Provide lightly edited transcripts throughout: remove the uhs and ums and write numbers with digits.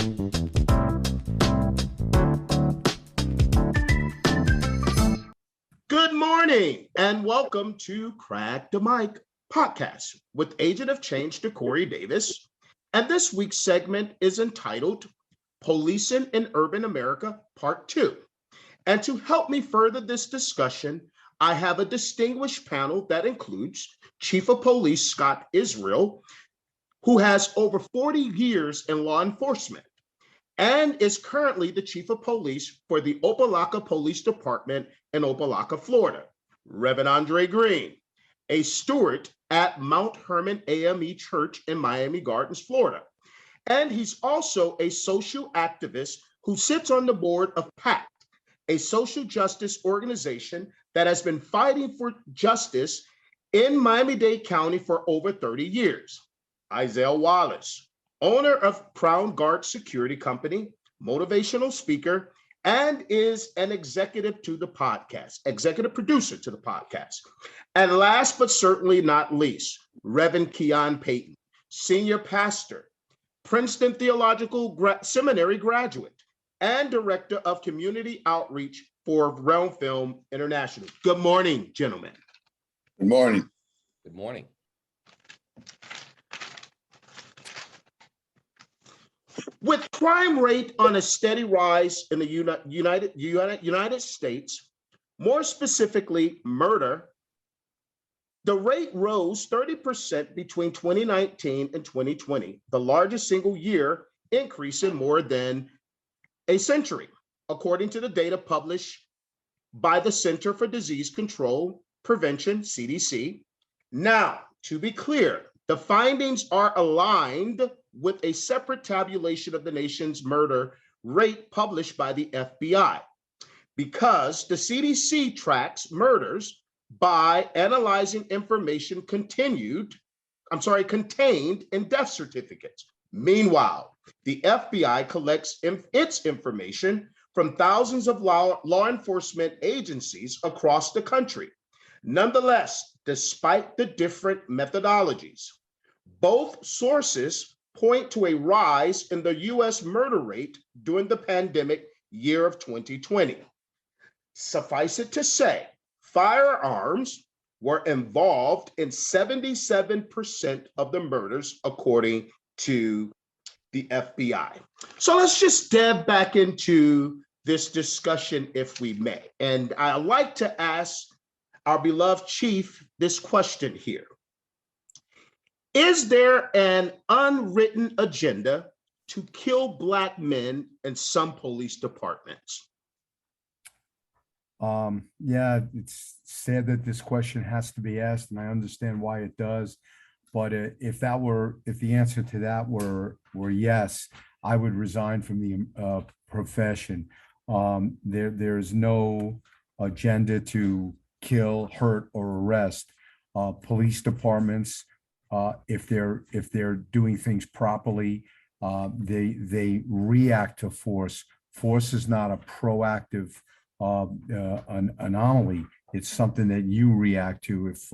Good morning and welcome to Crack the Mic podcast with Agent of Change DeCorey Davis. And this week's segment is entitled Policing in Urban America Part 2. And to help me further this discussion, I have a distinguished panel that includes Chief of Police Scott Israel, who has over 40 years in law enforcement and is currently the Chief of Police for the Opa-locka Police Department in Opa-locka, Florida. Reverend Andre Green, a steward at Mount Hermon AME Church in Miami Gardens, Florida. And he's also a social activist who sits on the board of PACT, a social justice organization that has been fighting for justice in Miami-Dade County for over 30 years. Isaiah Wallace, owner of Crown Guard Security Company, motivational speaker, and is an executive producer to the podcast. And last but certainly not least, Reverend Keon Payton, senior pastor, Princeton Theological Seminary graduate, and director of community outreach for Realm Film International. Good morning, gentlemen. Good morning. Good morning. With crime rate on a steady rise in the United States, more specifically murder, the rate rose 30% between 2019 and 2020, the largest single year increase in more than a century, according to the data published by the Center for Disease Control Prevention, CDC. Now, to be clear, the findings are aligned with a separate tabulation of the nation's murder rate published by the FBI, because the CDC tracks murders by analyzing information contained in death certificates. Meanwhile, the FBI collects its information from thousands of law enforcement agencies across the country. Nonetheless, despite the different methodologies, both sources point to a rise in the US murder rate during the pandemic year of 2020. Suffice it to say, firearms were involved in 77% of the murders, according to the FBI. So let's just dive back into this discussion, if we may. And I'd like to ask our beloved chief this question here. Is there an unwritten agenda to kill Black men in some police departments? Yeah, it's sad that this question has to be asked, and I understand why it does. But if the answer to that were yes, I would resign from the profession. There's no agenda to kill, hurt, or arrest. Police departments, if they're doing things properly, they react to force. Force is not a proactive anomaly. It's something that you react to. If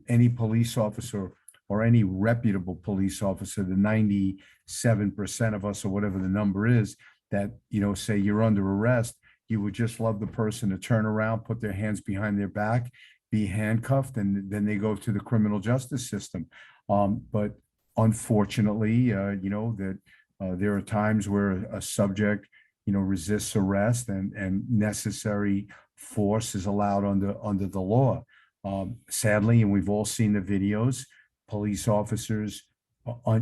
any police officer or any reputable police officer, the 97% of us or whatever the number is that say you're under arrest, you would just love the person to turn around, put their hands behind their back, be handcuffed, and then they go to the criminal justice system. But unfortunately, there are times where a subject, resists arrest and necessary force is allowed under the law. Sadly, and we've all seen the videos, police officers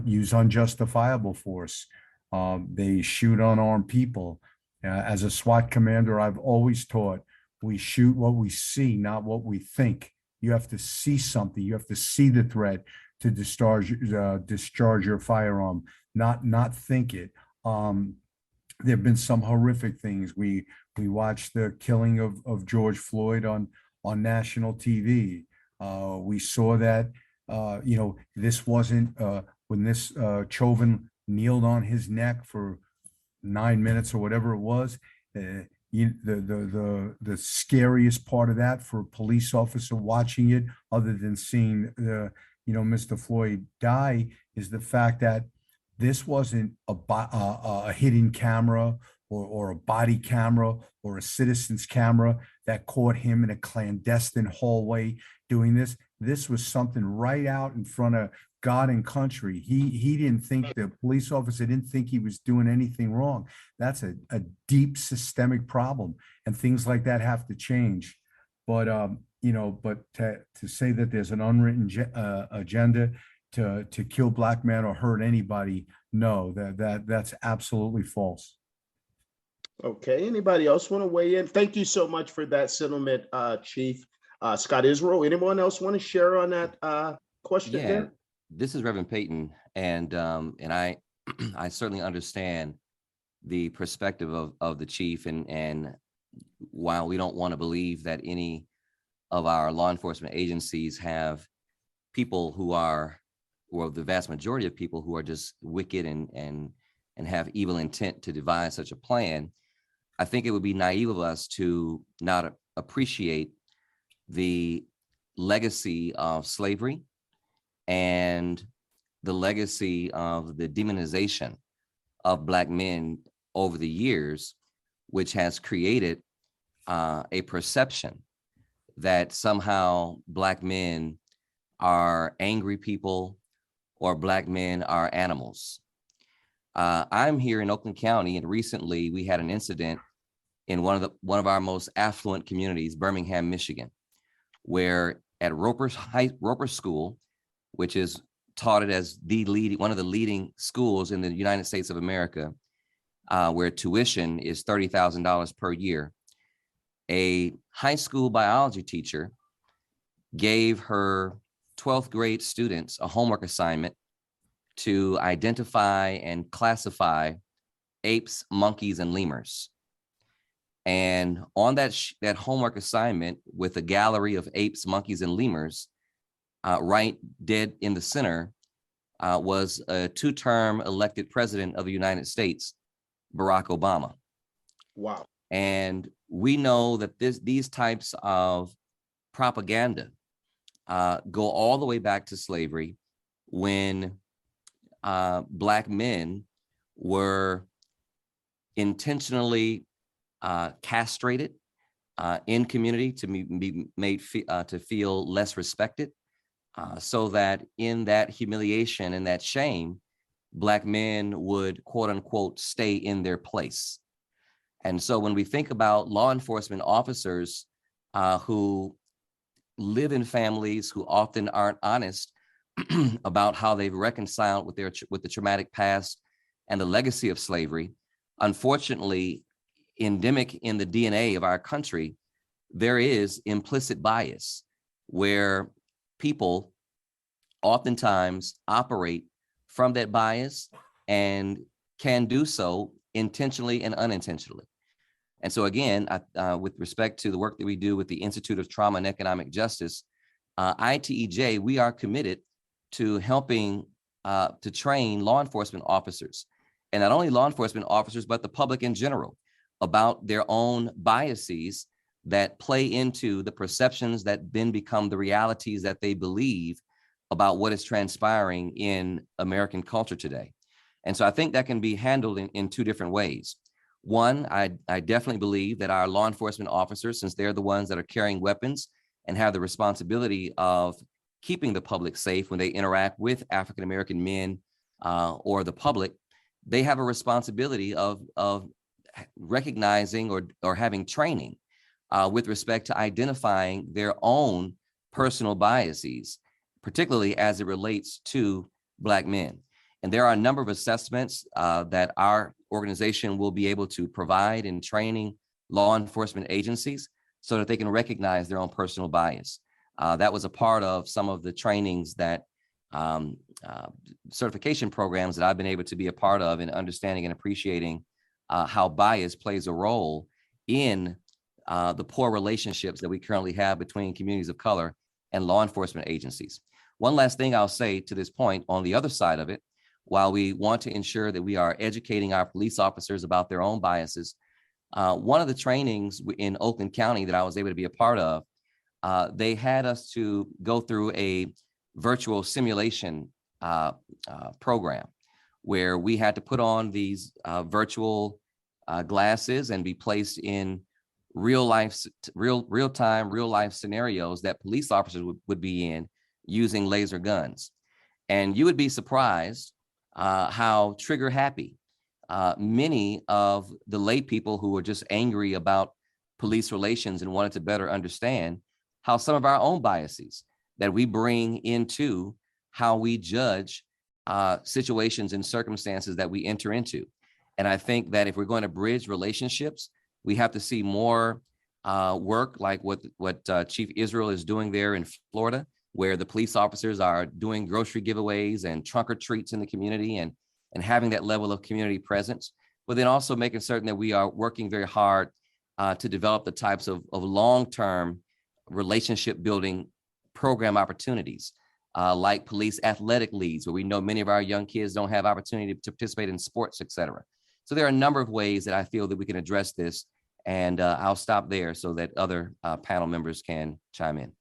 use unjustifiable force. They shoot unarmed people. As a SWAT commander, I've always taught we shoot what we see, not what we think. You have to see something. You have to see the threat to discharge your firearm, not think it. There have been some horrific things. We watched the killing of George Floyd on national TV. We saw that, this wasn't when this Chauvin kneeled on his neck for 9 minutes or whatever it was. The scariest part of that for a police officer watching it, other than seeing Mr. Floyd die, is the fact that This wasn't a hidden camera or a body camera or a citizen's camera that caught him in a clandestine hallway doing this. This was something right out in front of God and country. He didn't think, the police officer didn't think he was doing anything wrong. That's a deep systemic problem, and things like that have to change. But but to say that there's an unwritten agenda to kill black men or hurt anybody, no, that's absolutely false. Okay, anybody else want to weigh in? Thank you so much for that sentiment, Chief Scott Israel. Anyone else want to share on that question Yeah, there? this is Reverend Peyton, and I I certainly understand the perspective of the chief, and while we don't want to believe that any of our law enforcement agencies have people who are, or the vast majority of people who are just wicked and have evil intent to devise such a plan, I think it would be naive of us to not appreciate the legacy of slavery and the legacy of the demonization of black men over the years, which has created a perception that somehow black men are angry people or black men are animals. I'm here in Oakland County, and recently we had an incident in one of our most affluent communities, Birmingham, Michigan, where at Roper School, which is touted as one of the leading schools in the United States of America, where tuition is $30,000 per year, a high school biology teacher gave her 12th grade students a homework assignment to identify and classify apes, monkeys, and lemurs. And on that homework assignment, with a gallery of apes, monkeys, and lemurs, right dead in the center, was a two-term elected president of the United States, Barack Obama. Wow. And we know that these types of propaganda go all the way back to slavery, when black men were intentionally castrated in community to be made to feel less respected, so that in that humiliation and that shame, black men would, quote unquote, stay in their place. And so when we think about law enforcement officers who live in families who often aren't honest about how they've reconciled with the traumatic past and the legacy of slavery, unfortunately, endemic in the DNA of our country, there is implicit bias where people oftentimes operate from that bias and can do so intentionally and unintentionally. And so again, with respect to the work that we do with the Institute of Trauma and Economic Justice, ITEJ, we are committed to helping to train law enforcement officers, and not only law enforcement officers, but the public in general, about their own biases that play into the perceptions that then become the realities that they believe about what is transpiring in American culture today. And so I think that can be handled in two different ways. One, I definitely believe that our law enforcement officers, since they're the ones that are carrying weapons and have the responsibility of keeping the public safe when they interact with African-American men or the public, they have a responsibility of recognizing or having training with respect to identifying their own personal biases, particularly as it relates to Black men. And there are a number of assessments that our organization will be able to provide in training law enforcement agencies so that they can recognize their own personal bias. That was a part of some of the trainings that certification programs that I've been able to be a part of in understanding and appreciating how bias plays a role in the poor relationships that we currently have between communities of color and law enforcement agencies. One last thing I'll say to this point, on the other side of it, while we want to ensure that we are educating our police officers about their own biases, one of the trainings in Oakland County that I was able to be a part of, they had us to go through a virtual simulation program where we had to put on these virtual glasses and be placed in real time, real life scenarios that police officers would be in using laser guns. And you would be surprised how trigger happy many of the lay people who were just angry about police relations and wanted to better understand how some of our own biases that we bring into how we judge situations and circumstances that we enter into. And I think that if we're going to bridge relationships, we have to see more work like what Chief Israel is doing there in Florida, where the police officers are doing grocery giveaways and trunk or treats in the community and having that level of community presence, but then also making certain that we are working very hard to develop the types of long-term relationship building program opportunities, like police athletic leagues, where we know many of our young kids don't have opportunity to participate in sports, et cetera. So there are a number of ways that I feel that we can address this, and I'll stop there so that other panel members can chime in.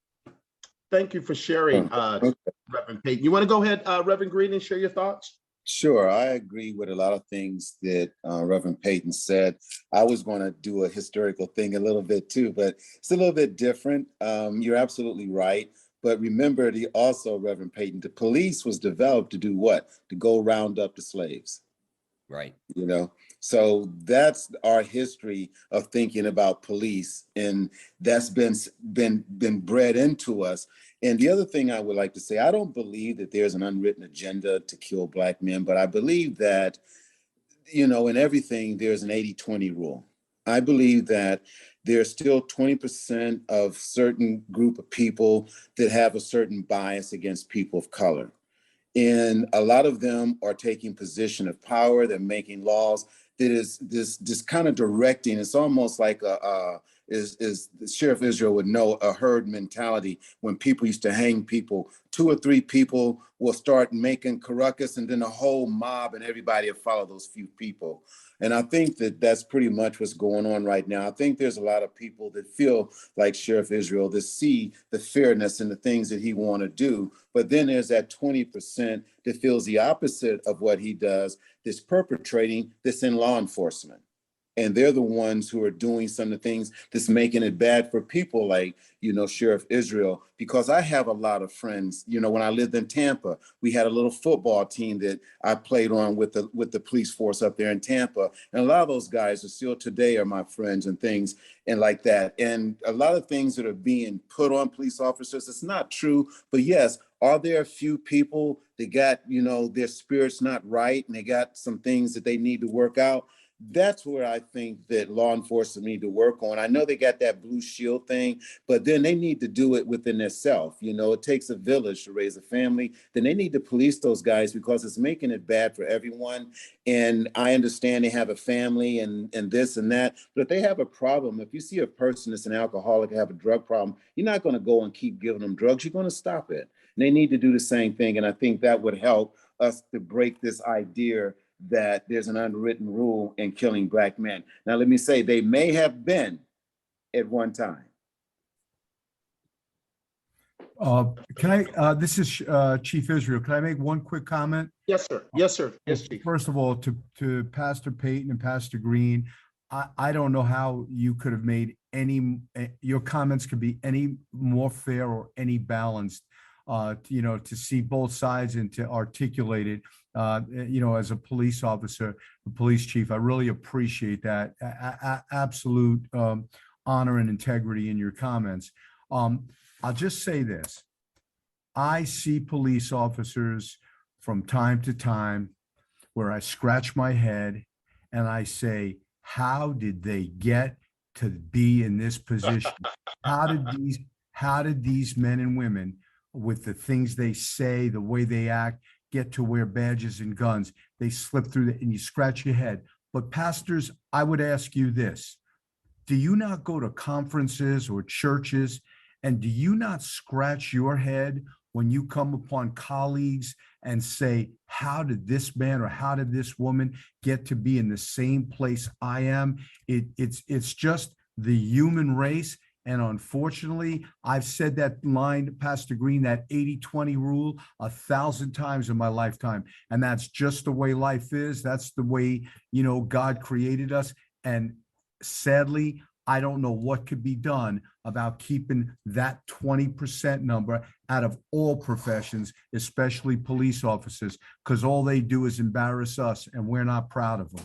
Thank you for sharing, Reverend Payton. You want to go ahead, Reverend Green, and share your thoughts? Sure, I agree with a lot of things that Reverend Payton said. I was going to do a historical thing a little bit too, but it's a little bit different. You're absolutely right. But remember, also, Reverend Payton, the police was developed to do what? To go round up the slaves. Right. You know, so that's our history of thinking about police, and that's been bred into us. And the other thing I would like to say, I don't believe that there's an unwritten agenda to kill Black men, but I believe that, you know, in everything, there's an 80-20 rule. I believe that there's still 20% of certain group of people that have a certain bias against people of color. And a lot of them are taking position of power. They're making laws that is this kind of directing. It's almost like is Sheriff Israel would know, a herd mentality. When people used to hang people, 2 or 3 people will start making ruckus, and then a whole mob and everybody will follow those few people. And I think that that's pretty much what's going on right now. I think there's a lot of people that feel like Sheriff Israel, that see the fairness in the things that he want to do. But then there's that 20% that feels the opposite of what he does, that's perpetrating this in law enforcement. And they're the ones who are doing some of the things that's making it bad for people like, you know, Sheriff Israel. Because I have a lot of friends, you know, when I lived in Tampa, we had a little football team that I played on with the police force up there in Tampa. And a lot of those guys are still today are my friends and things and like that. And a lot of things that are being put on police officers, it's not true. But yes, are there a few people that got, you know, their spirits not right and they got some things that they need to work out? That's where I think that law enforcement need to work on. I know they got that Blue Shield thing, but then they need to do it within themselves. You know, it takes a village to raise a family. Then they need to police those guys because it's making it bad for everyone. And I understand they have a family and this and that, but if they have a problem, if you see a person that's an alcoholic, have a drug problem, you're not going to go and keep giving them drugs. You're going to stop it. And they need to do the same thing. And I think that would help us to break this idea that there's an unwritten rule in killing Black men. Now, let me say, they may have been at one time. Can I, this is Chief Israel. Can I make one quick comment? Yes, sir. Yes, sir. Yes, Chief. First of all, to Pastor Payton and Pastor Green, I don't know how you could have made your comments could be any more fair or any balanced, you know, to see both sides and to articulate it. You know, as a police officer, a police chief, I really appreciate that absolute honor and integrity in your comments. I'll just say this. I see police officers from time to time where I scratch my head and I say, how did they get to be in this position? How did these men and women, with the things they say, the way they act, get to wear badges and guns? They slip through and you scratch your head. But pastors, I would ask you this. Do you not go to conferences or churches, and do you not scratch your head when you come upon colleagues and say, how did this man or how did this woman get to be in the same place I am? It's just the human race. And unfortunately, I've said that line, Pastor Green, that 80-20 rule 1,000 times in my lifetime. And that's just the way life is. That's the way, God created us. And sadly, I don't know what could be done about keeping that 20% number out of all professions, especially police officers, because all they do is embarrass us and we're not proud of them.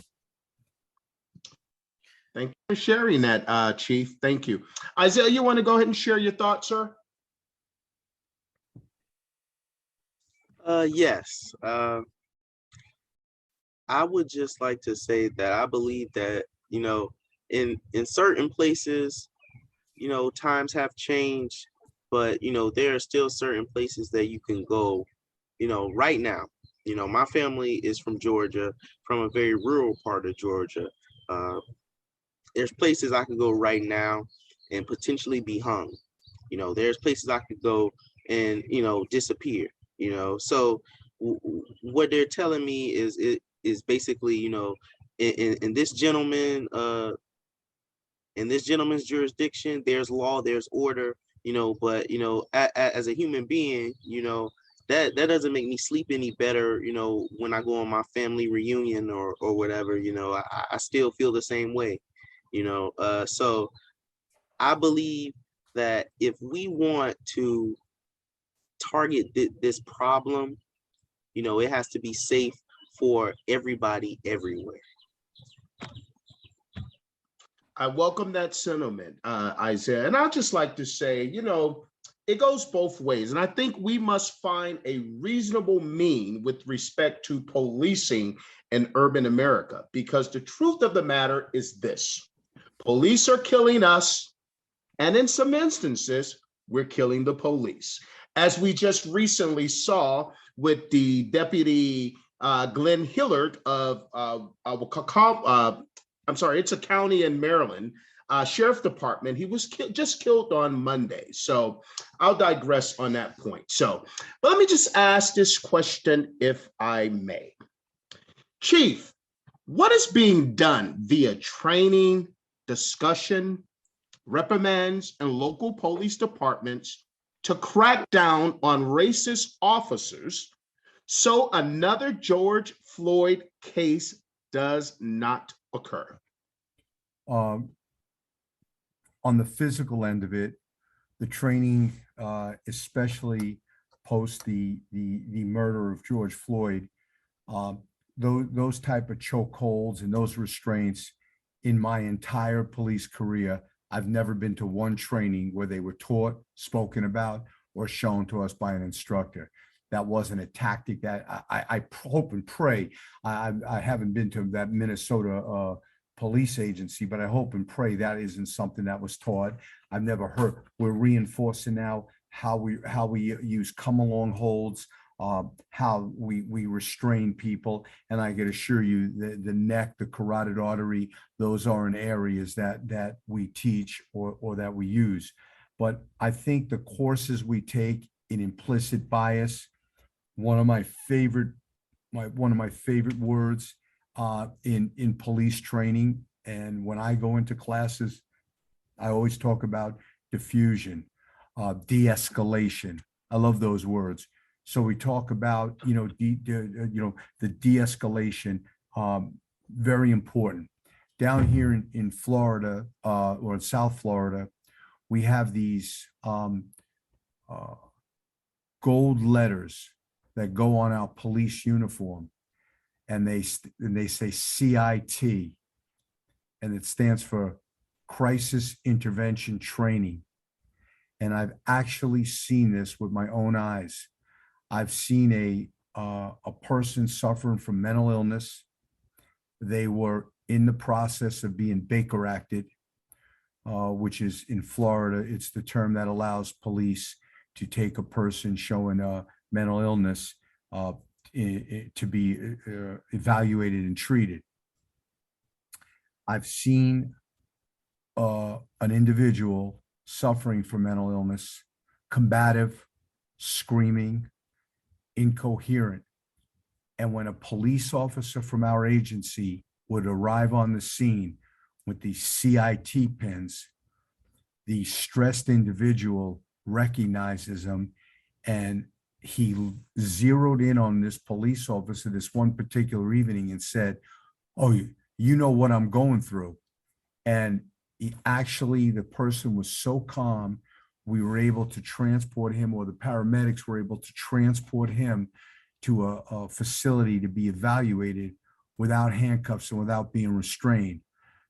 Thank you for sharing that, Chief. Thank you. Isaiah, you want to go ahead and share your thoughts, sir? Yes. I would just like to say that I believe that, in certain places, times have changed, but there are still certain places that you can go, right now. My family is from Georgia, from a very rural part of Georgia. There's places I could go right now and potentially be hung. There's places I could go and disappear. So what they're telling me is basically, in this gentleman in this gentleman's jurisdiction, there's law, there's order, but as a human being, that doesn't make me sleep any better, when I go on my family reunion or whatever. I still feel the same way. So I believe that if we want to target this problem, it has to be safe for everybody everywhere. I welcome that sentiment, Isaiah. And I'd just like to say, it goes both ways. And I think we must find a reasonable mean with respect to policing in urban America, because the truth of the matter is this: police are killing us, and in some instances, we're killing the police. As we just recently saw with the Deputy Glenn Hillard of I'm sorry, it's a county in Maryland, Sheriff Department. He was just killed on Monday. So I'll digress on that point. But let me just ask this question, if I may. Chief, what is being done via training, discussion, reprimands, and local police departments to crack down on racist officers so another George Floyd case does not occur? On the physical end of it, the training, especially post the murder of George Floyd, those type of chokeholds and those restraints, in my entire police career, I've never been to one training where they were taught, spoken about, or shown to us by an instructor. That wasn't a tactic that I hope and pray. I haven't been to that Minnesota police agency, but I hope and pray that isn't something that was taught. I've never heard. We're reinforcing now how we use come along holds, how we restrain people. And I can assure you the neck, the carotid artery, those aren't areas that we teach or that we use. But I think the courses we take in implicit bias, one of my favorite words in police training, and when I go into classes, I always talk about diffusion, de-escalation. I love those words. So we talk about the de-escalation, very important. Down here in Florida or in South Florida, we have these gold letters that go on our police uniform, and they say CIT, and it stands for Crisis Intervention Training. And I've actually seen this with my own eyes. I've seen a person suffering from mental illness. They were in the process of being Baker Acted, which is in Florida, it's the term that allows police to take a person showing mental illness to be evaluated and treated. I've seen an individual suffering from mental illness, combative, screaming, incoherent. And when a police officer from our agency would arrive on the scene with these CIT pins, the stressed individual recognizes him, and he zeroed in on this police officer this one particular evening and said, "Oh, you know what I'm going through." And actually, the person was so calm, we were able to transport him, or the paramedics were able to transport him to a facility to be evaluated without handcuffs and without being restrained.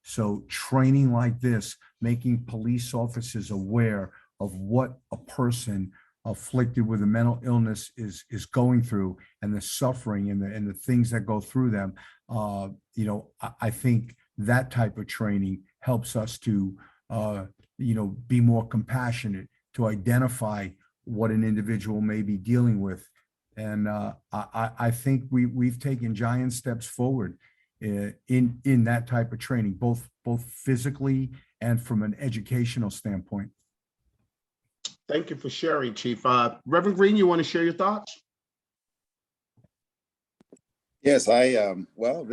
So training like this, making police officers aware of what a person afflicted with a mental illness is going through, and the suffering and the things that go through them. I think that type of training helps us to be more compassionate, to identify what an individual may be dealing with. And I think we've taken giant steps forward in that type of training, both physically and from an educational standpoint. Thank you for sharing, Chief. Reverend Green, you want to share your thoughts? Yes, really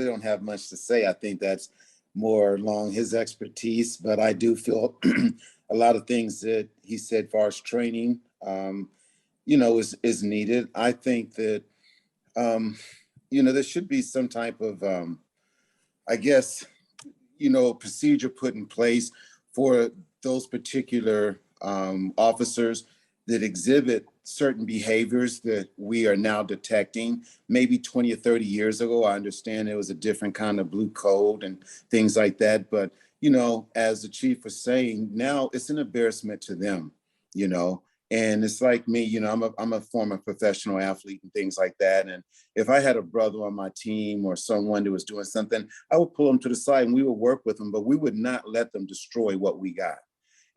don't have much to say. I think that's more along his expertise, but I do feel a lot of things that he said as far as training, is needed. I think that, there should be some type of, procedure put in place for those particular officers that exhibit certain behaviors that we are now detecting. Maybe 20 or 30 years ago, I understand it was a different kind of blue code and things like that. But, as the chief was saying, now it's an embarrassment to them, and it's like me, I'm a former professional athlete and things like that. And if I had a brother on my team or someone that was doing something, I would pull them to the side and we would work with them, but we would not let them destroy what we got.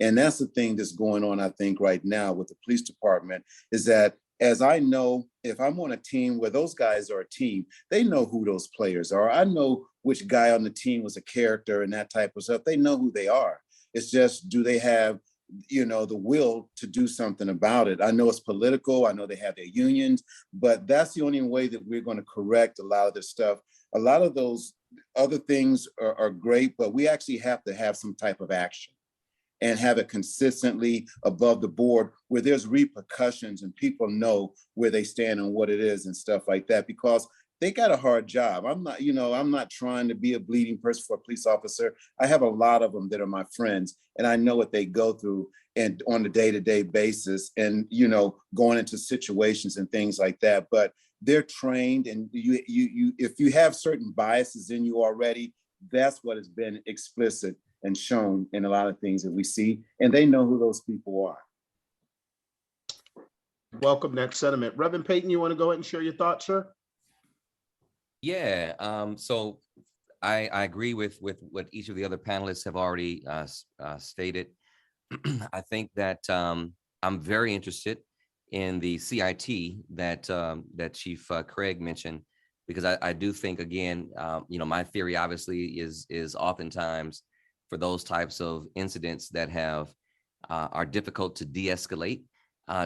And that's the thing that's going on, I think, right now with the police department, is that, as I know, if I'm on a team where those guys are a team, they know who those players are. I know which guy on the team was a character and that type of stuff. They know who they are. It's just, do they have, the will to do something about it? I know it's political. I know they have their unions, but that's the only way that we're going to correct a lot of this stuff. A lot of those other things are great, but we actually have to have some type of action and have it consistently above the board where there's repercussions and people know where they stand and what it is and stuff like that, because they got a hard job. I'm not trying to be a bleeding person for a police officer. I have a lot of them that are my friends, and I know what they go through and on a day-to-day basis, and, going into situations and things like that. But they're trained, and you if you have certain biases in you already, that's what has been explicit and shown in a lot of things that we see, and they know who those people are. Welcome that sentiment. Reverend Payton, you want to go ahead and share your thoughts, sir? Yeah, so I agree with what each of the other panelists have already stated. I think that I'm very interested in the CIT that Chief Craig mentioned, because I do think, again, my theory obviously is oftentimes for those types of incidents that are difficult to de-escalate.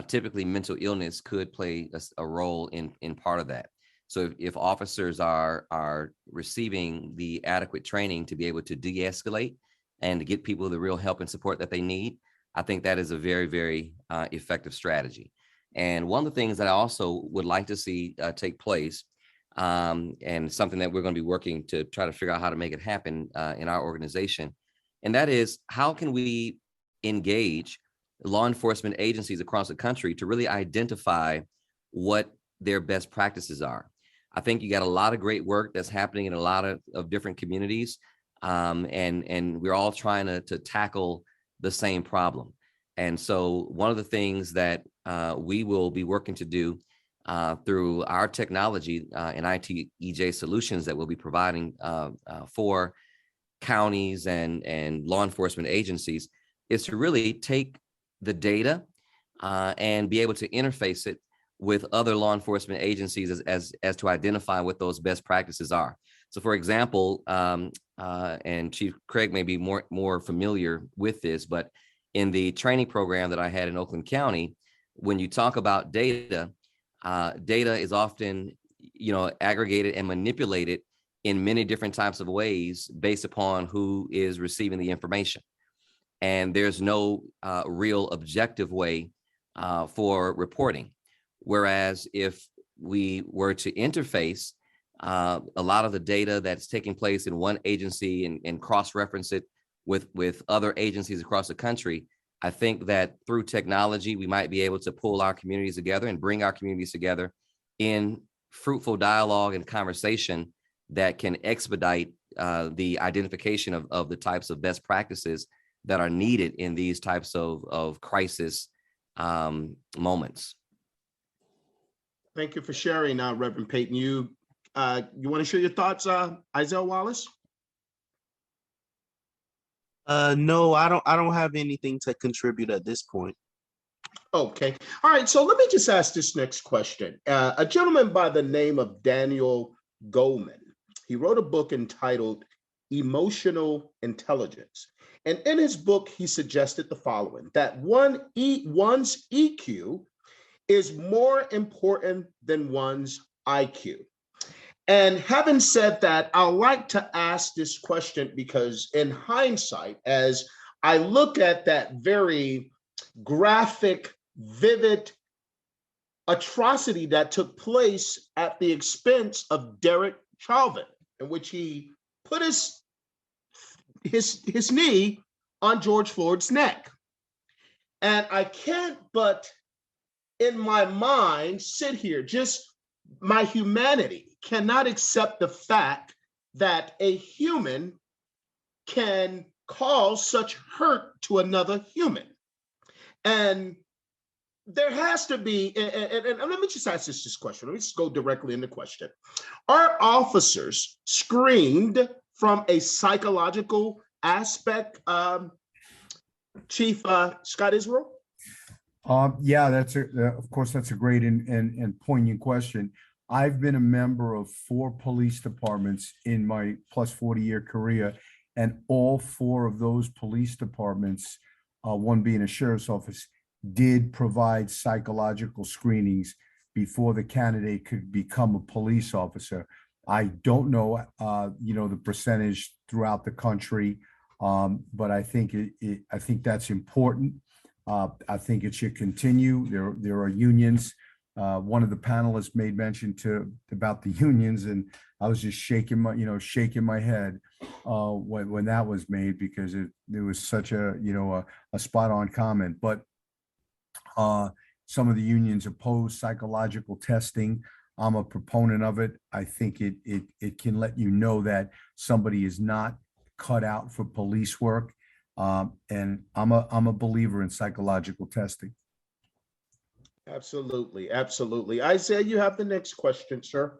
Typically, mental illness could play a role in part of that. So if officers are receiving the adequate training to be able to de-escalate and to get people the real help and support that they need, I think that is a very, very effective strategy. And one of the things that I also would like to see take place, and something that we're going to be working to try to figure out how to make it happen in our organization, and that is, how can we engage law enforcement agencies across the country to really identify what their best practices are. I think you got a lot of great work that's happening in a lot of different communities, and we're all trying to tackle the same problem. And so one of the things that we will be working to do through our technology and ITEJ solutions that we'll be providing for counties and law enforcement agencies is to really take the data and be able to interface it with other law enforcement agencies as to identify what those best practices are. So, for example, and Chief Craig may be more familiar with this, but in the training program that I had in Oakland County, when you talk about data, data is often, aggregated and manipulated in many different types of ways based upon who is receiving the information. and there's no real objective way for reporting. Whereas if we were to interface a lot of the data that's taking place in one agency and cross-reference it with other agencies across the country, I think that through technology, we might be able to pull our communities together and bring our communities together in fruitful dialogue and conversation that can expedite the identification of the types of best practices that are needed in these types of crisis moments. Thank you for sharing, Reverend Peyton. You want to share your thoughts, Isaiah Wallace? No, I don't have anything to contribute at this point. Okay. All right. So let me just ask this next question. A gentleman by the name of Daniel Goleman, he wrote a book entitled Emotional Intelligence. And in his book, he suggested the following, that one's EQ is more important than one's IQ. And having said that, I'd like to ask this question because in hindsight, as I look at that very graphic, vivid atrocity that took place at the expense of Derek Chauvin, in which he put his knee on George Floyd's neck. And I can't but in my mind sit here, just my humanity cannot accept the fact that a human can cause such hurt to another human. And there has to be, and let me just ask this question. Let me just go directly into question. Are officers screened from a psychological aspect, Chief Scott Israel? Yeah, of course, that's a great and poignant question. I've been a member of 4 police departments in my plus 40-year career, and all 4 of those police departments, one being a sheriff's office, did provide psychological screenings before the candidate could become a police officer. I don't know, the percentage throughout the country, but I think I think that's important. I think it should continue. There are unions. One of the panelists made mention about the unions, and I was just shaking my head when that was made, because it was such a spot on comment. But some of the unions oppose psychological testing. I'm a proponent of it. I think it can let you know that somebody is not cut out for police work. And I'm a believer in psychological testing. Absolutely, absolutely. Isaiah, you have the next question, sir.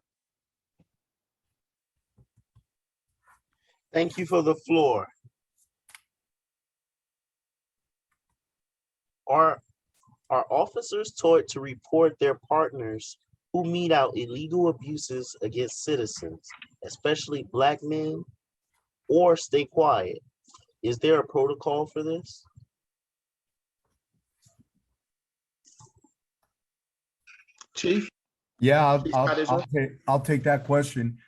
Thank you for the floor. Are officers taught to report their partners who mete out illegal abuses against citizens, especially Black men, or stay quiet? Is there a protocol for this? Chief? Yeah, Chief Scott Israel? I'll take that question.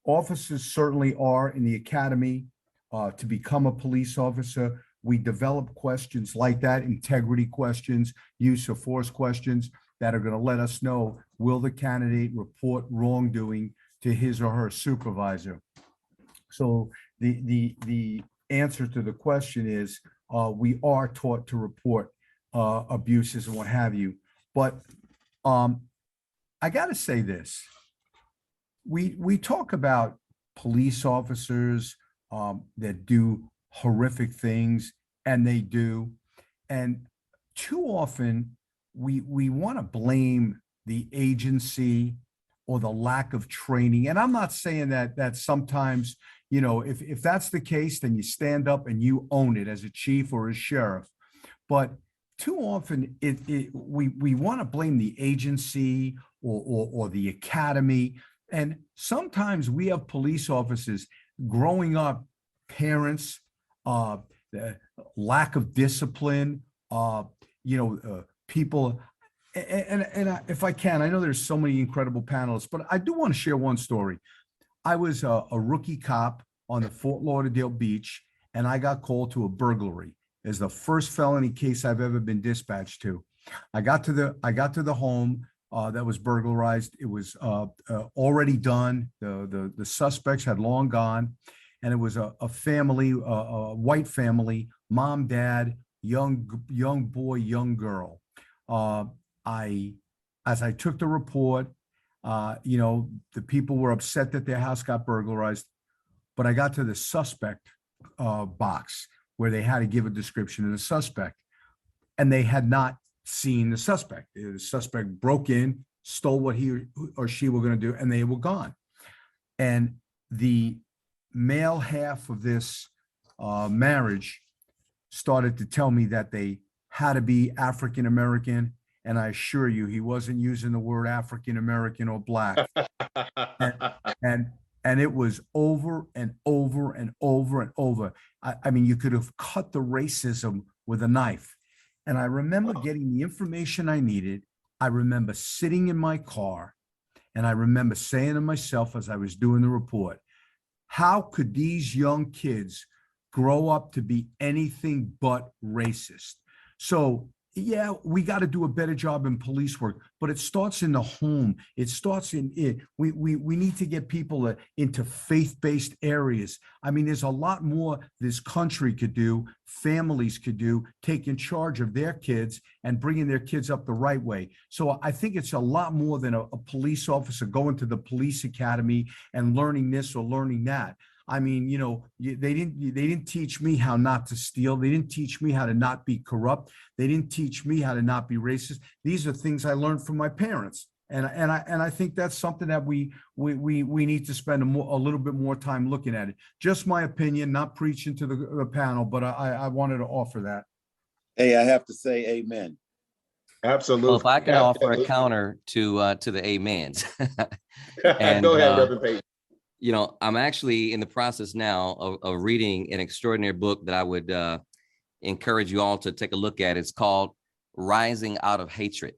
Officers certainly are in the academy to become a police officer. We develop questions like that, integrity questions, use of force questions that are going to let us know, will the candidate report wrongdoing to his or her supervisor? So the answer to the question is we are taught to report abuses and what have you. But I got to say this. We talk about police officers that do horrific things, and they do. And too often we want to blame the agency or the lack of training. And I'm not saying that sometimes, if that's the case, then you stand up and you own it as a chief or a sheriff. But too often we want to blame the agency or the academy. And sometimes we have police officers growing up, parents, lack of discipline, people. And if I can, I know there's so many incredible panelists, but I do want to share one story. I was a rookie cop on the Fort Lauderdale beach, and I got called to a burglary. It's the first felony case I've ever been dispatched to. I got to the home that was burglarized. It was already done. The suspects had long gone, and it was a family, a white family, mom, dad, young boy, young girl. As I took the report, the people were upset that their house got burglarized, but I got to the suspect box where they had to give a description of the suspect, and they had not seen the suspect. The suspect broke in, stole what he or she were going to do, and they were gone. And the male half of this marriage started to tell me that they had to be African American, and I assure you, he wasn't using the word African American or black. And it was over and over and over and over. I mean, you could have cut the racism with a knife. And I remember getting the information I needed. I remember sitting in my car, and I remember saying to myself as I was doing the report, how could these young kids grow up to be anything but racist? So yeah, we got to do a better job in police work, but it starts in the home. It starts in it. We need to get people into faith-based areas. I mean, there's a lot more this country could do, families could do, taking charge of their kids and bringing their kids up the right way. So I think it's a lot more than a police officer going to the police academy and learning this or learning that. I mean, they didn't teach me how not to steal. They didn't teach me how to not be corrupt. They didn't teach me how to not be racist. These are things I learned from my parents. And I think that's something that we need to spend a little bit more time looking at it. Just my opinion, not preaching to the panel, but I wanted to offer that. Hey, I have to say amen. Absolutely. Well, if I can offer a counter to the amens. And, go ahead, Reverend Payton. I'm actually in the process now of reading an extraordinary book that I would encourage you all to take a look at. It's called Rising Out of Hatred: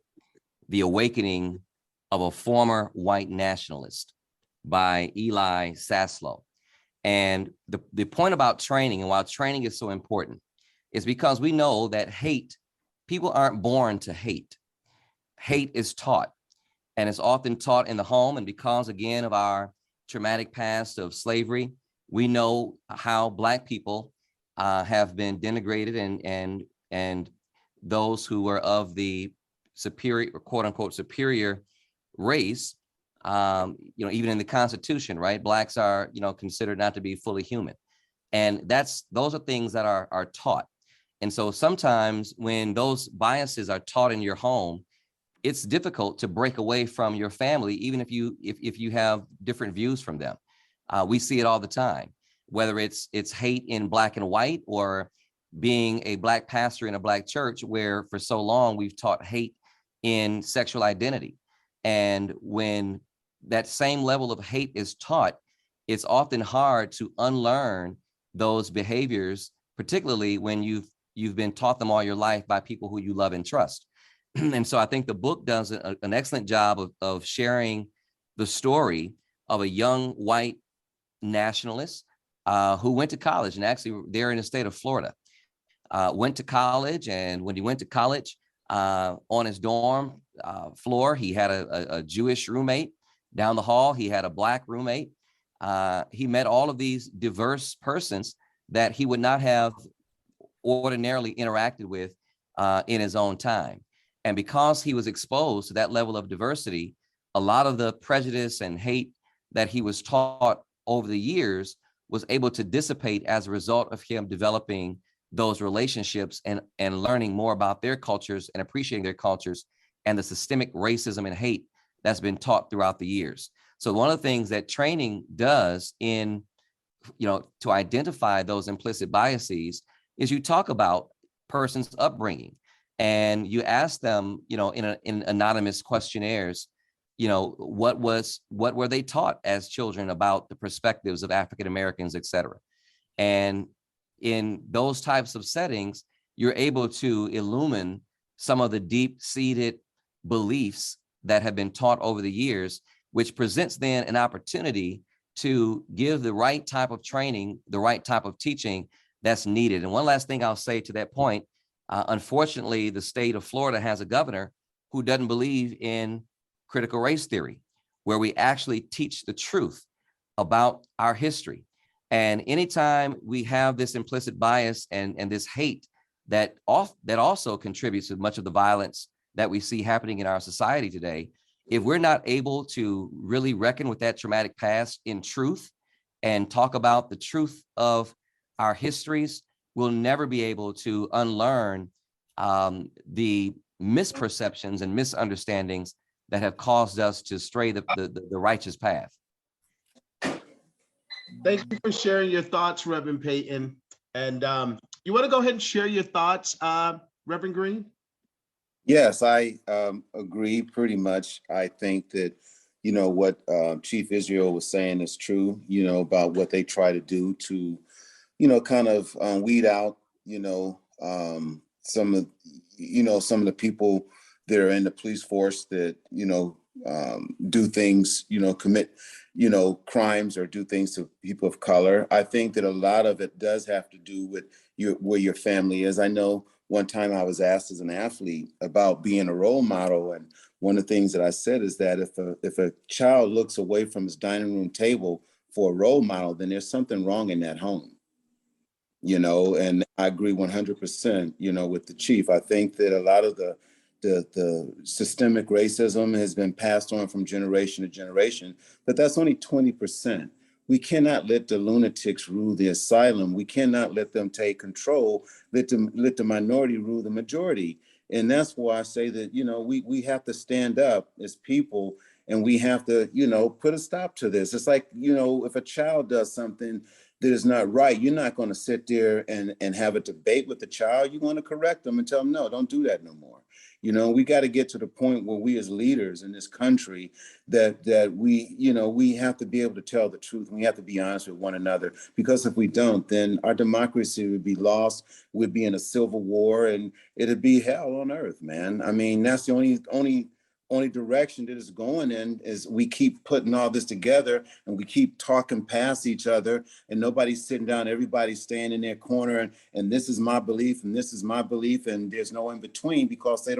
The Awakening of a Former White Nationalist by Eli Saslow. And the point about training, and why training is so important, is because we know that people aren't born to hate. Hate is taught, and it's often taught in the home. And because, again, of our traumatic past of slavery, we know how Black people have been denigrated, and those who were of the superior, or quote unquote superior race, even in the Constitution, right? Blacks are, considered not to be fully human. And those are things that are taught. And so sometimes when those biases are taught in your home, it's difficult to break away from your family, even if you have different views from them. We see it all the time, whether it's hate in Black and white, or being a Black pastor in a Black church, where for so long we've taught hate in sexual identity. And when that same level of hate is taught, it's often hard to unlearn those behaviors, particularly when you've been taught them all your life by people who you love and trust. And so I think the book does an excellent job of sharing the story of a young white nationalist who went to college, and actually they're in the state of Florida, went to college. And when he went to college, on his dorm floor, he had a Jewish roommate. Down the hall, he had a Black roommate. He met all of these diverse persons that he would not have ordinarily interacted with in his own time. And because he was exposed to that level of diversity, a lot of the prejudice and hate that he was taught over the years was able to dissipate as a result of him developing those relationships and learning more about their cultures and appreciating their cultures and the systemic racism and hate that's been taught throughout the years. So one of the things that training does to identify those implicit biases is you talk about person's upbringing, and you ask them, in anonymous questionnaires, what were they taught as children about the perspectives of African Americans, et cetera. And in those types of settings, you're able to illumine some of the deep-seated beliefs that have been taught over the years, which presents then an opportunity to give the right type of training, the right type of teaching that's needed. And one last thing I'll say to that point, unfortunately, the state of Florida has a governor who doesn't believe in critical race theory, where we actually teach the truth about our history. And anytime we have this implicit bias and this hate that also contributes to much of the violence that we see happening in our society today, if we're not able to really reckon with that traumatic past in truth and talk about the truth of our histories, we'll never be able to unlearn the misperceptions and misunderstandings that have caused us to stray the righteous path. Thank you for sharing your thoughts, Reverend Payton. And you want to go ahead and share your thoughts, Reverend Green? Yes, I agree pretty much. I think that, you know, what Chief Israel was saying is true, you know, about what they try to do to, you know, kind of weed out, you know, some of the people that are in the police force that, you know, do things, you know, commit, you know, crimes or do things to people of color. I think that a lot of it does have to do with where your family is. I know one time I was asked as an athlete about being a role model, and one of the things that I said is that if a child looks away from his dining room table for a role model, then there's something wrong in that home. You know, and I agree 100%, you know, with the chief. I think that a lot of the systemic racism has been passed on from generation to generation, but that's only 20%. We cannot let the lunatics rule the asylum. We cannot let them take control, let the minority rule the majority. And that's why I say that, you know, we have to stand up as people, and we have to, you know, put a stop to this. It's like, you know, if a child does something that is not right, you're not going to sit there and have a debate with the child. You want to correct them and tell them, no, don't do that no more. You know, we got to get to the point where we as leaders in this country that we, you know, we have to be able to tell the truth. And we have to be honest with one another, because if we don't, then our democracy would be lost. We'd be in a civil war, and it'd be hell on earth, man. I mean, that's the only direction that it's going in, is we keep putting all this together and we keep talking past each other, and nobody's sitting down, everybody's staying in their corner, and this is my belief and this is my belief, and there's no in between, because I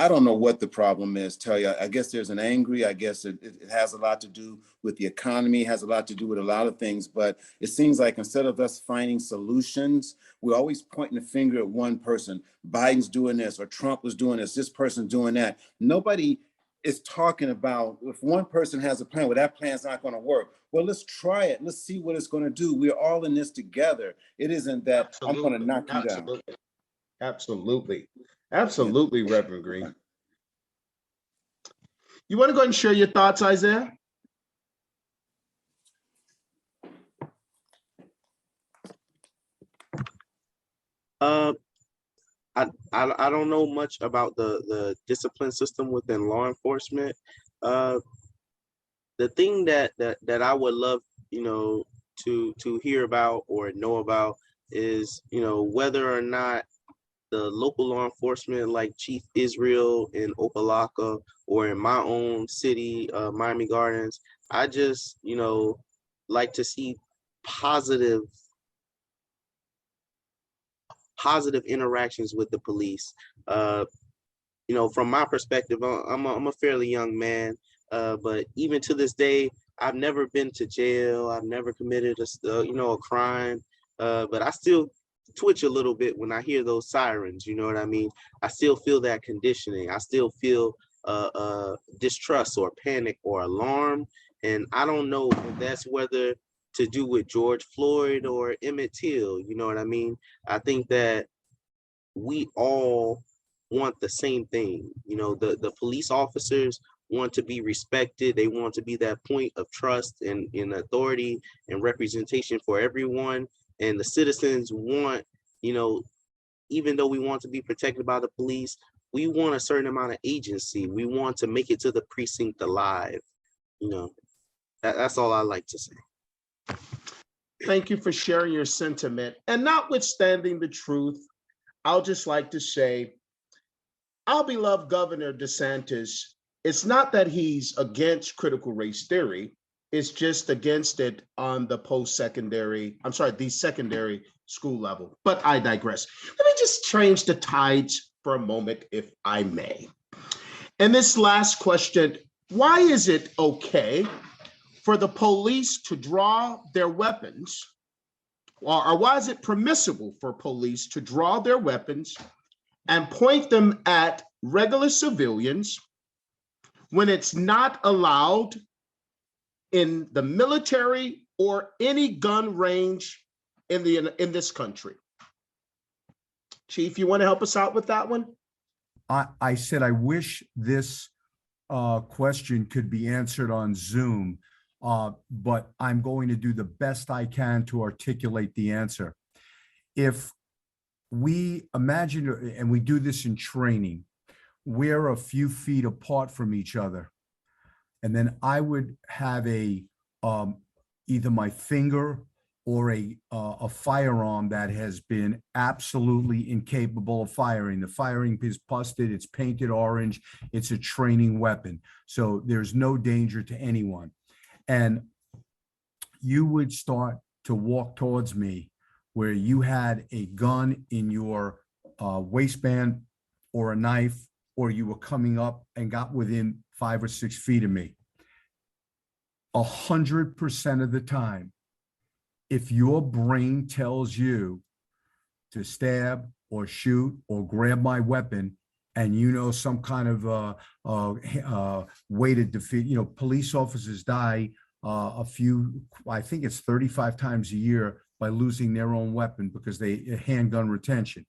don't know what the problem is, tell you. I guess there's an angry, I guess it has a lot to do with the economy, has a lot to do with a lot of things, but it seems like instead of us finding solutions, we're always pointing the finger at one person. Biden's doing this, or Trump was doing this person's doing that. Nobody is talking about, if one person has a plan, well, that plan's not going to work. Well, let's try it. Let's see what it's going to do. We're all in this together. It isn't that I'm going to knock you down. Absolutely. Absolutely, Reverend Green. You want to go ahead and share your thoughts, Isaiah? I don't know much about the discipline system within law enforcement. The thing that I would love, you know, to hear about or know about is, you know, whether or not the local law enforcement like Chief Israel in Opelika or in my own city, Miami Gardens, I just, you know, like to see positive interactions with the police. You know, from my perspective, I'm a fairly young man, but even to this day, I've never been to jail. I've never committed a crime, but I still twitch a little bit when I hear those sirens. You know what I mean? I still feel that conditioning. I still feel distrust or panic or alarm, and I don't know if that's whether to do with George Floyd or Emmett Till. You know what I mean? I think that we all want the same thing. You know, the police officers want to be respected. They want to be that point of trust and authority and representation for everyone. And the citizens want, you know, even though we want to be protected by the police, we want a certain amount of agency. We want to make it to the precinct alive. You know, that's all I like to say. Thank you for sharing your sentiment. And notwithstanding the truth, I'll just like to say, our beloved Governor DeSantis, it's not that he's against critical race theory. is just against it on the the secondary school level. But I digress. Let me just change the tides for a moment, if I may. And this last question, why is it okay for the police to draw their weapons, or why is it permissible for police to draw their weapons and point them at regular civilians when it's not allowed in the military or any gun range in this country? Chief, you want to help us out with that one? I said, I wish this question could be answered on Zoom, but I'm going to do the best I can to articulate the answer. If we imagine, and we do this in training, we're a few feet apart from each other, and then I would have either my finger or a firearm that has been absolutely incapable of firing. The firing is busted, it's painted orange, it's a training weapon. So there's no danger to anyone. And you would start to walk towards me where you had a gun in your waistband or a knife, or you were coming up and got within 5 or 6 feet of me. 100% of the time, if your brain tells you to stab or shoot or grab my weapon, and you know some kind of way to defeat, police officers die I think it's 35 times a year by losing their own weapon because they handgun retention.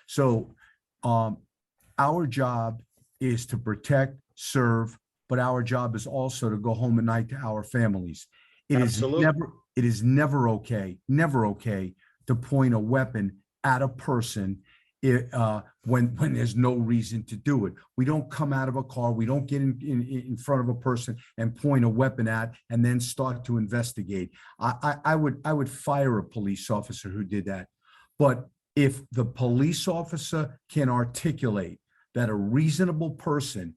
So our job is to protect, serve, but our job is also to go home at night to our families. Absolutely. It is never okay to point a weapon at a person when there's no reason to do it. We don't come out of a car, we don't get in front of a person and point a weapon at and then start to investigate. I would fire a police officer who did that. But if the police officer can articulate that a reasonable person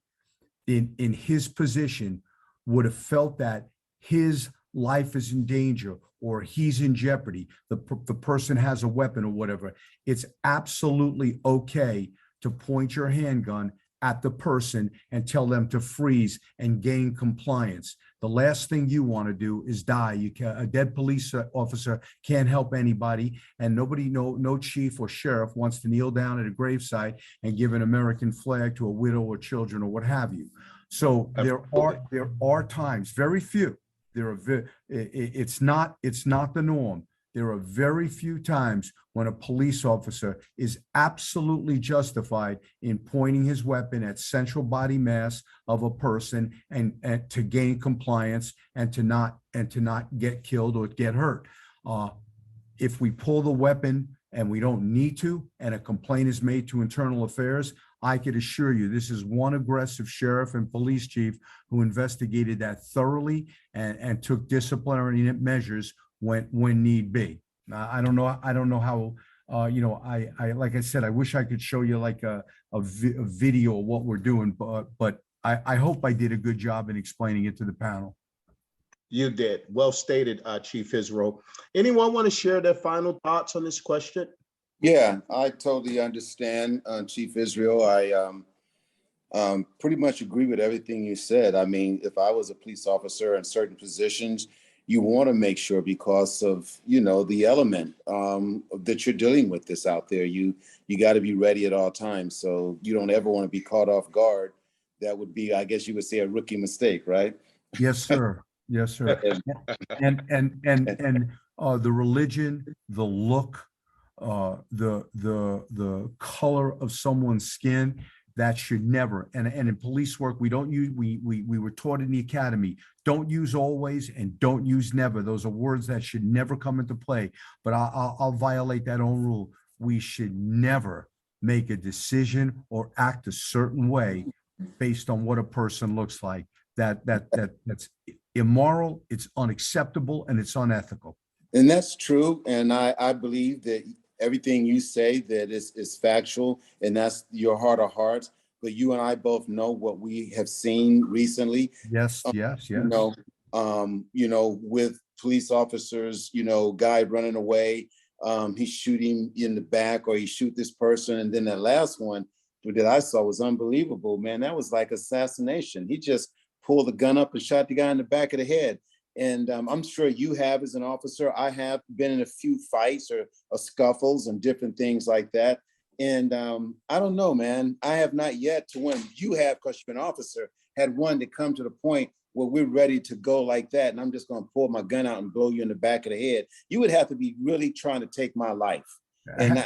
in his position would have felt that his life is in danger or he's in jeopardy, the person has a weapon or whatever, it's absolutely okay to point your handgun at the person and tell them to freeze and gain compliance. The last thing you want to do is die. A dead police officer can't help anybody, and nobody, no chief or sheriff wants to kneel down at a gravesite and give an American flag to a widow or children or what have you. So there are times, very few. It's not the norm. There are very few times when a police officer is absolutely justified in pointing his weapon at central body mass of a person and to gain compliance and to not get killed or get hurt. If we pull the weapon and we don't need to, and a complaint is made to Internal Affairs, I could assure you this is one aggressive sheriff and police chief who investigated that thoroughly and took disciplinary measures when need be. I don't know how, I like I said, I wish I could show you like a video of what we're doing, but I hope I did a good job in explaining it to the panel. You did. Well stated, Chief Israel. Anyone want to share their final thoughts on this question? Yeah, I totally understand, Chief Israel. I pretty much agree with everything you said. I mean, if I was a police officer in certain positions, you want to make sure because of, the element that you're dealing with this out there. You got to be ready at all times. So you don't ever want to be caught off guard. That would be, I guess you would say, a rookie mistake, right? Yes, sir. Yes, sir. And the religion, the look, the color of someone's skin, that should never, and in police work, we don't use, we were taught in the academy, don't use always and don't use never. Those are words that should never come into play, but I'll violate that own rule. We should never make a decision or act a certain way based on what a person looks like. That's immoral, it's unacceptable, and it's unethical. And that's true. And I believe that everything you say that is factual, and that's your heart of hearts. But you and I both know what we have seen recently. Yes. with police officers, guy running away, he shoot him in the back, or he shoot this person. And then that last one that I saw was unbelievable, man. That was like assassination. He just pulled the gun up and shot the guy in the back of the head. And I'm sure you have as an officer. I have been in a few fights or scuffles and different things like that. And I don't know, man. I have not yet, to when you have, because you're an officer, had one to come to the point where we're ready to go like that. And I'm just going to pull my gun out and blow you in the back of the head. You would have to be really trying to take my life. And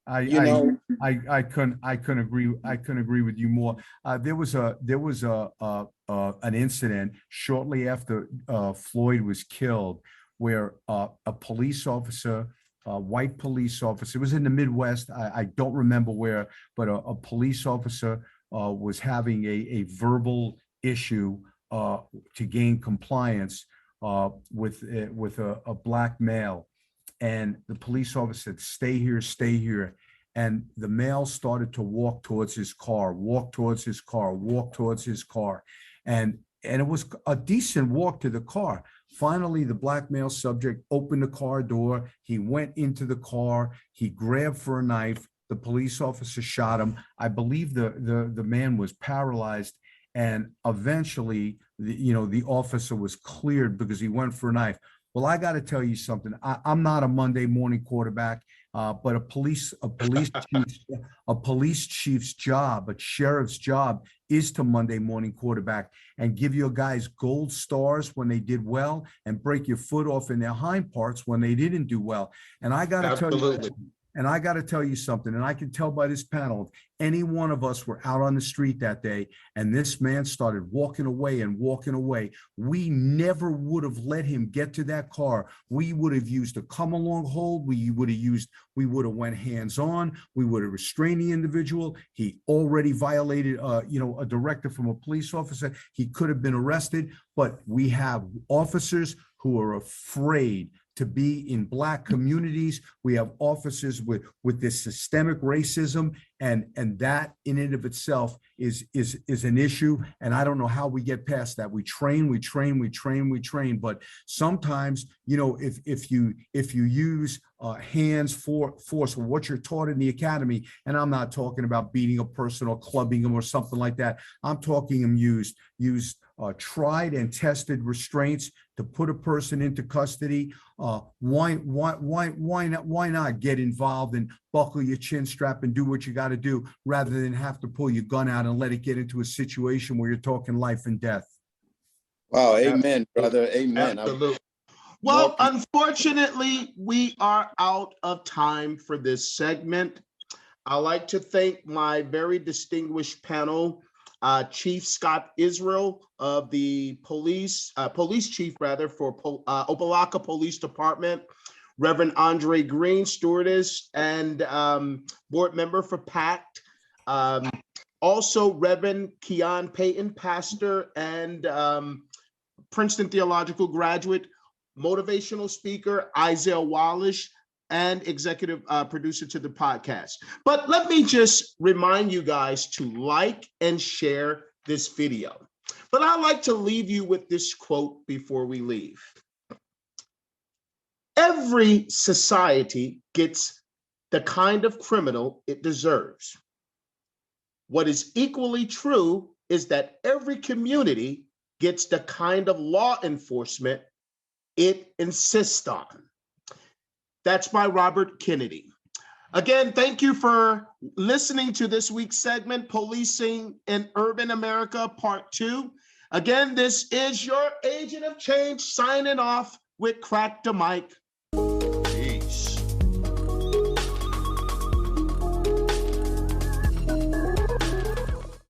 I couldn't agree with you more. There was an incident shortly after Floyd was killed, where a police officer, a white police officer, it was in the Midwest. I don't remember where, but a police officer was having a verbal issue to gain compliance with a black male. And the police officer said, stay here, stay here. And the male started to walk towards his car, walk towards his car, walk towards his car. And it was a decent walk to the car. Finally, the black male subject opened the car door. He went into the car. He grabbed for a knife. The police officer shot him. I believe the man was paralyzed. And eventually, the officer was cleared because he went for a knife. Well, I got to tell you something. I'm not a Monday morning quarterback, but a police chief's job, a sheriff's job, is to Monday morning quarterback and give your guys gold stars when they did well, and break your foot off in their hind parts when they didn't do well. And I got to tell you. And I got to tell you something, and I can tell by this panel, if any one of us were out on the street that day and this man started walking away and walking away, we never would have let him get to that car. We would have used a come along hold. We would have went hands on. We would have restrained the individual. He already violated, a directive from a police officer. He could have been arrested, but we have officers who are afraid to be in Black communities. We have officers with this systemic racism, and that in and of itself is an issue. And I don't know how we get past that. We train, but sometimes, if you use hands for force, or what you're taught in the academy, and I'm not talking about beating a person or clubbing them or something like that. I'm talking them use tried and tested restraints to put a person into custody. Why not get involved and buckle your chin strap and do what you got to do, rather than have to pull your gun out and let it get into a situation where you're talking life and death? Wow, amen, brother, amen. Absolutely. Well, unfortunately, we are out of time for this segment. I'd like to thank my very distinguished panel, Chief Scott Israel of the police chief for Opa-locka Police Department, Reverend Andre Green, stewardess and board member for PACT. Also, Reverend Keon Payton, pastor and Princeton Theological graduate, motivational speaker, Isaiah Wallace, and executive producer to the podcast. But let me just remind you guys to like and share this video. But I'd like to leave you with this quote before we leave. Every society gets the kind of criminal it deserves. What is equally true is that every community gets the kind of law enforcement it insists on. That's by Robert Kennedy. Again, thank you for listening to this week's segment, Policing in Urban America, Part 2. Again, this is your Agent of Change signing off with Crack the Mic.